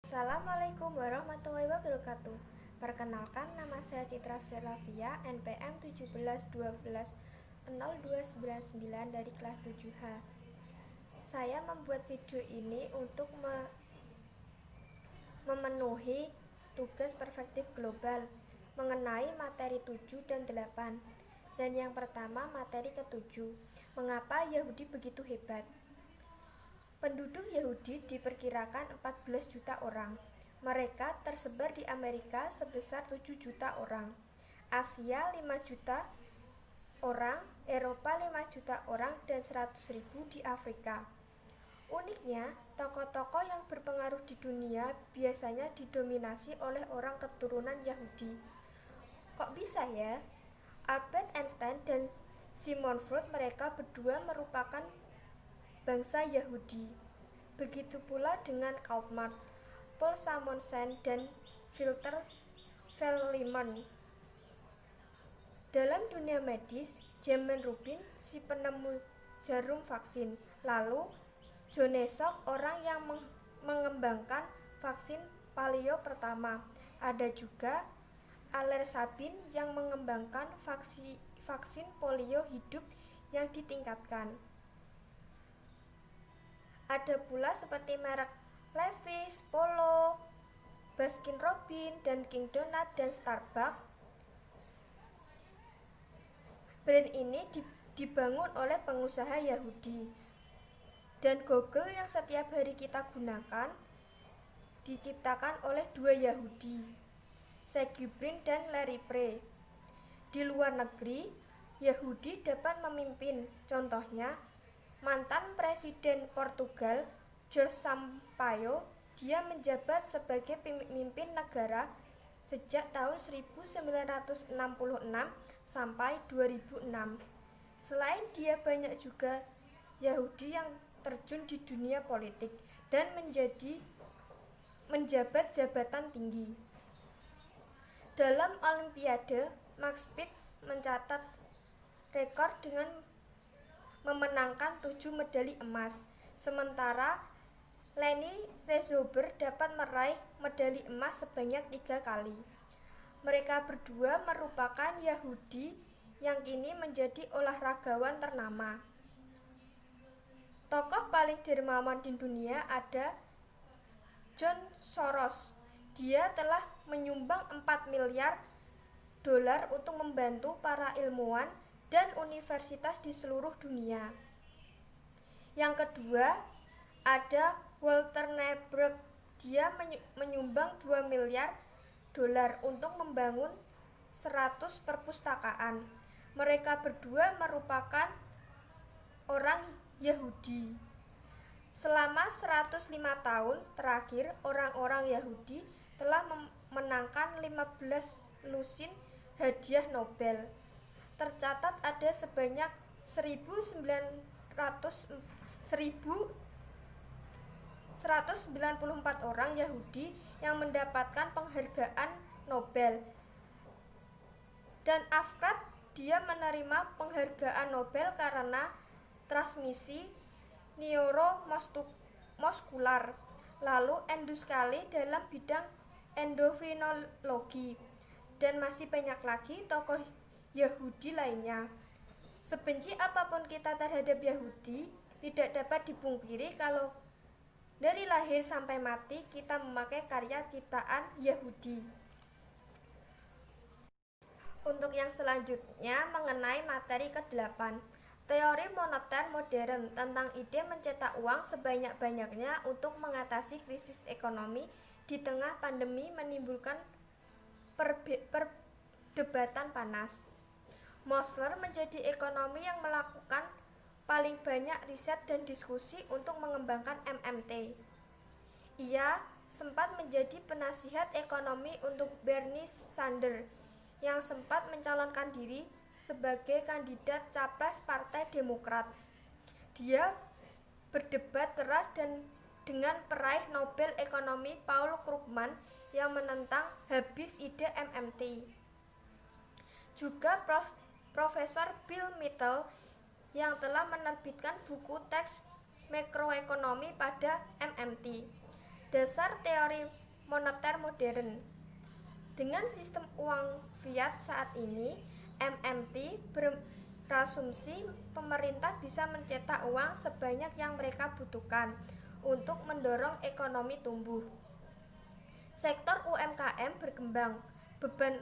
Assalamualaikum warahmatullahi wabarakatuh. Perkenalkan, nama saya Citra Selavia, NPM 17120129 dari kelas 7H. Saya membuat video ini untuk memenuhi tugas perspektif global mengenai materi 7 dan 8. Dan yang pertama, materi ke-7, mengapa Yahudi begitu hebat? Penduduk Yahudi diperkirakan 14 juta orang. Mereka tersebar di Amerika sebesar 7 juta orang, Asia 5 juta orang, Eropa 5 juta orang, dan 100.000 di Afrika. Uniknya, tokoh-tokoh yang berpengaruh di dunia biasanya didominasi oleh orang keturunan Yahudi. Kok bisa ya? Albert Einstein dan Sigmund Freud, mereka berdua merupakan bangsa Yahudi. Begitu pula dengan Karl Marx, Paul Samuelson, dan Walter Velleman. Dalam dunia medis, James Rubin, si penemu jarum vaksin. Lalu John Salk, orang yang mengembangkan vaksin polio pertama. Ada juga Alain Sabin yang mengembangkan vaksin polio hidup yang ditingkatkan. Ada pula seperti merek Levi's, Polo, Baskin Robbins, dan King Donut, dan Starbucks. Brand ini dibangun oleh pengusaha Yahudi. Dan Google yang setiap hari kita gunakan diciptakan oleh dua Yahudi, Sergey Brin dan Larry Page. Di luar negeri, Yahudi dapat memimpin. Contohnya, mantan Presiden Portugal, Jorge Sampaio, dia menjabat sebagai pemimpin negara sejak tahun 1966 sampai 2006. Selain dia, banyak juga Yahudi yang terjun di dunia politik dan menjabat jabatan tinggi. Dalam Olimpiade, Max Speed mencatat rekor dengan memenangkan 7 medali emas, sementara Lenny Rezober dapat meraih medali emas sebanyak 3 kali. Mereka berdua merupakan Yahudi yang kini menjadi olahragawan ternama. Tokoh paling dermawan di dunia ada George Soros. Dia telah menyumbang 4 miliar dolar untuk membantu para ilmuwan dan universitas di seluruh dunia. Yang kedua, ada Walter Neubauer. Dia menyumbang 2 miliar dolar untuk membangun 100 perpustakaan. Mereka berdua merupakan orang Yahudi. Selama 105 tahun terakhir, orang-orang Yahudi telah memenangkan 15 lusin hadiah Nobel. Tercatat ada sebanyak 1.194 orang Yahudi yang mendapatkan penghargaan Nobel. Dan Afkrat, dia menerima penghargaan Nobel karena transmisi neuromuskular, lalu endoskali dalam bidang endokrinologi, dan masih banyak lagi tokoh Yahudi lainnya. Sebenci apapun kita terhadap Yahudi, tidak dapat dipungkiri kalau dari lahir sampai mati kita memakai karya ciptaan Yahudi. Untuk yang selanjutnya mengenai materi ke-8, teori moneter modern tentang ide mencetak uang sebanyak-banyaknya untuk mengatasi krisis ekonomi di tengah pandemi menimbulkan perdebatan panas. Mosler menjadi ekonomi yang melakukan paling banyak riset dan diskusi untuk mengembangkan MMT. Ia sempat menjadi penasihat ekonomi untuk Bernie Sanders yang sempat mencalonkan diri sebagai kandidat capres Partai Demokrat. Dia berdebat keras dengan peraih Nobel Ekonomi Paul Krugman yang menentang habis ide MMT. Juga Profesor Bill Mitchell yang telah menerbitkan buku teks makroekonomi pada MMT. Dasar teori moneter modern. Dengan sistem uang fiat saat ini, MMT berasumsi pemerintah bisa mencetak uang sebanyak yang mereka butuhkan untuk mendorong ekonomi tumbuh. Sektor UMKM berkembang, beban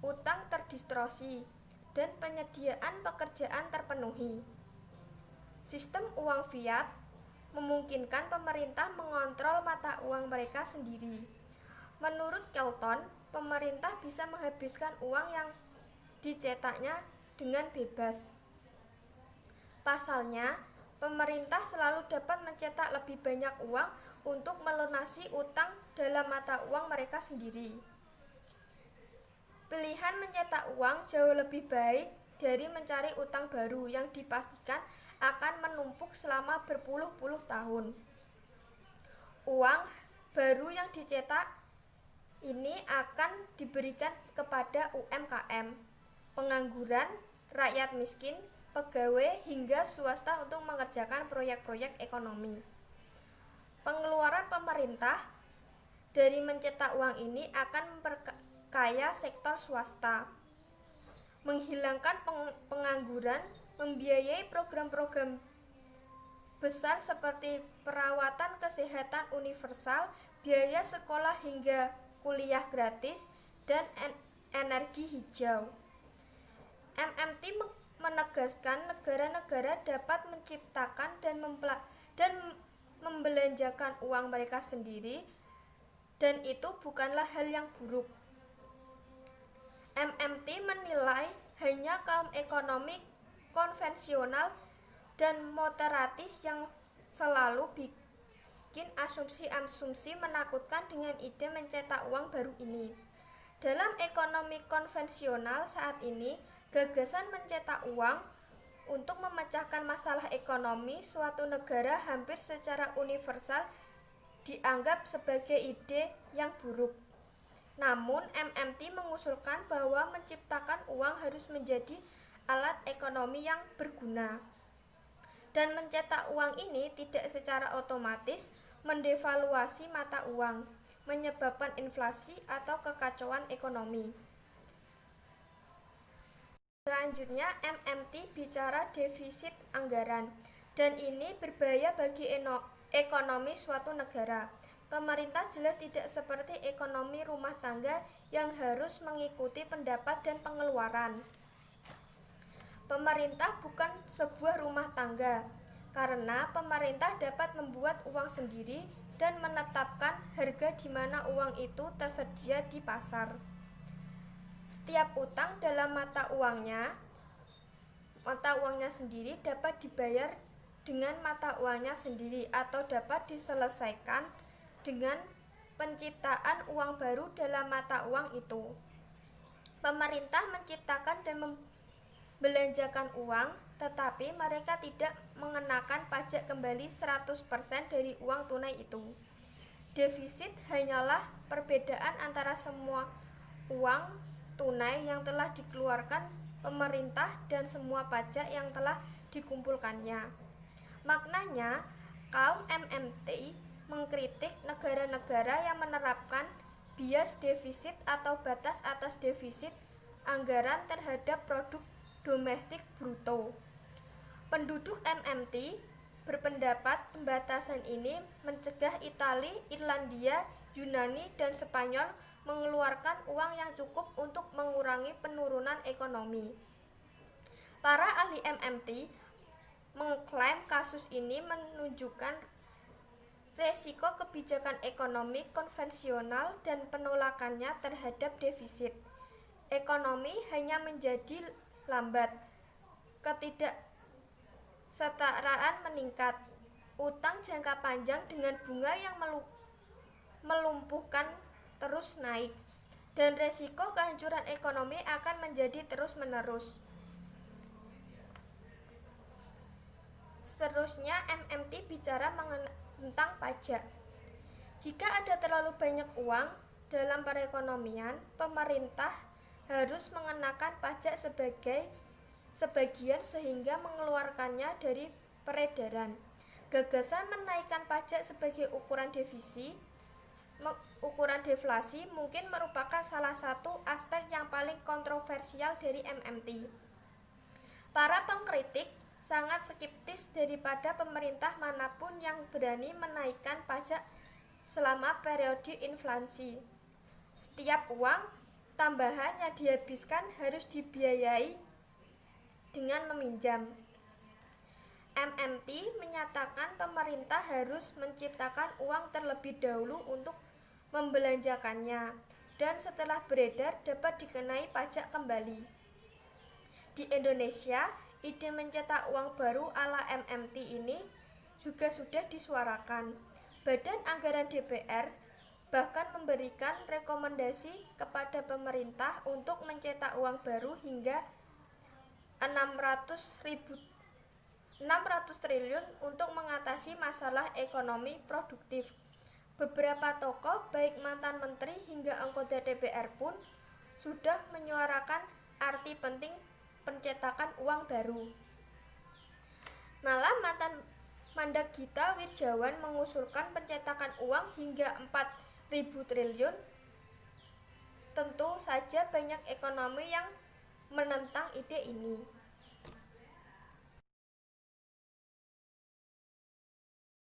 utang terdistorsi, dan penyediaan pekerjaan terpenuhi. Sistem uang fiat memungkinkan pemerintah mengontrol mata uang mereka sendiri. Menurut Kelton, pemerintah bisa menghabiskan uang yang dicetaknya dengan bebas. Pasalnya, pemerintah selalu dapat mencetak lebih banyak uang untuk melunasi utang dalam mata uang mereka sendiri. Pilihan mencetak uang jauh lebih baik dari mencari utang baru yang dipastikan akan menumpuk selama berpuluh-puluh tahun. Uang baru yang dicetak ini akan diberikan kepada UMKM, pengangguran, rakyat miskin, pegawai hingga swasta untuk mengerjakan proyek-proyek ekonomi. Pengeluaran pemerintah dari mencetak uang ini akan memperkaya sektor swasta, menghilangkan pengangguran, membiayai program-program besar seperti perawatan kesehatan universal, biaya sekolah hingga kuliah gratis, dan energi hijau. MMT menegaskan negara-negara dapat menciptakan dan membelanjakan uang mereka sendiri, dan itu bukanlah hal yang buruk. MMT menilai hanya kaum ekonomi konvensional dan moderatis yang selalu bikin asumsi-asumsi menakutkan dengan ide mencetak uang baru ini. Dalam ekonomi konvensional saat ini, gagasan mencetak uang untuk memecahkan masalah ekonomi suatu negara hampir secara universal dianggap sebagai ide yang buruk. Namun, MMT mengusulkan bahwa menciptakan uang harus menjadi alat ekonomi yang berguna. Dan mencetak uang ini tidak secara otomatis mendevaluasi mata uang, menyebabkan inflasi atau kekacauan ekonomi. Selanjutnya, MMT bicara defisit anggaran, dan ini berbahaya bagi ekonomi suatu negara. Pemerintah jelas tidak seperti ekonomi rumah tangga yang harus mengikuti pendapat dan pengeluaran. Pemerintah bukan sebuah rumah tangga, karena pemerintah dapat membuat uang sendiri dan menetapkan harga di mana uang itu tersedia di pasar. Setiap utang dalam mata uangnya sendiri dapat dibayar dengan mata uangnya sendiri atau dapat diselesaikan dengan penciptaan uang baru dalam mata uang itu. Pemerintah menciptakan dan membelanjakan uang, tetapi mereka tidak mengenakan pajak kembali 100% dari uang tunai itu. Defisit hanyalah perbedaan antara semua uang tunai yang telah dikeluarkan pemerintah dan semua pajak yang telah dikumpulkannya. Maknanya, kaum MMT mengkritik negara-negara yang menerapkan bias defisit atau batas atas defisit anggaran terhadap produk domestik bruto. Penduduk MMT berpendapat pembatasan ini mencegah Italia, Irlandia, Yunani, dan Spanyol mengeluarkan uang yang cukup untuk mengurangi penurunan ekonomi. Para ahli MMT mengklaim kasus ini menunjukkan resiko kebijakan ekonomi konvensional dan penolakannya terhadap defisit. Ekonomi hanya menjadi lambat, ketidaksetaraan meningkat, utang jangka panjang dengan bunga yang melumpuhkan terus naik, dan resiko kehancuran ekonomi akan menjadi terus-menerus. Seterusnya, MMT bicara tentang pajak. Jika ada terlalu banyak uang dalam perekonomian, pemerintah harus mengenakan pajak sebagian sehingga mengeluarkannya dari peredaran. Gagasan menaikkan pajak sebagai ukuran defisit ukuran deflasi mungkin merupakan salah satu aspek yang paling kontroversial dari MMT. Para pengkritik sangat skeptis daripada pemerintah manapun yang berani menaikkan pajak selama periode inflasi. Setiap uang tambahan yang dihabiskan harus dibiayai dengan meminjam. MMT menyatakan pemerintah harus menciptakan uang terlebih dahulu untuk membelanjakannya, dan setelah beredar dapat dikenai pajak kembali. Di Indonesia, ide mencetak uang baru ala MMT ini juga sudah disuarakan. Badan Anggaran DPR bahkan memberikan rekomendasi kepada pemerintah untuk mencetak uang baru hingga 600 triliun untuk mengatasi masalah ekonomi produktif. Beberapa tokoh, baik mantan menteri hingga anggota DPR pun sudah menyuarakan arti penting pencetakan uang baru. Malah mantan Mendag Gita Wirjawan mengusulkan pencetakan uang hingga 4.000 triliun. Tentu saja banyak ekonomi yang menentang ide ini.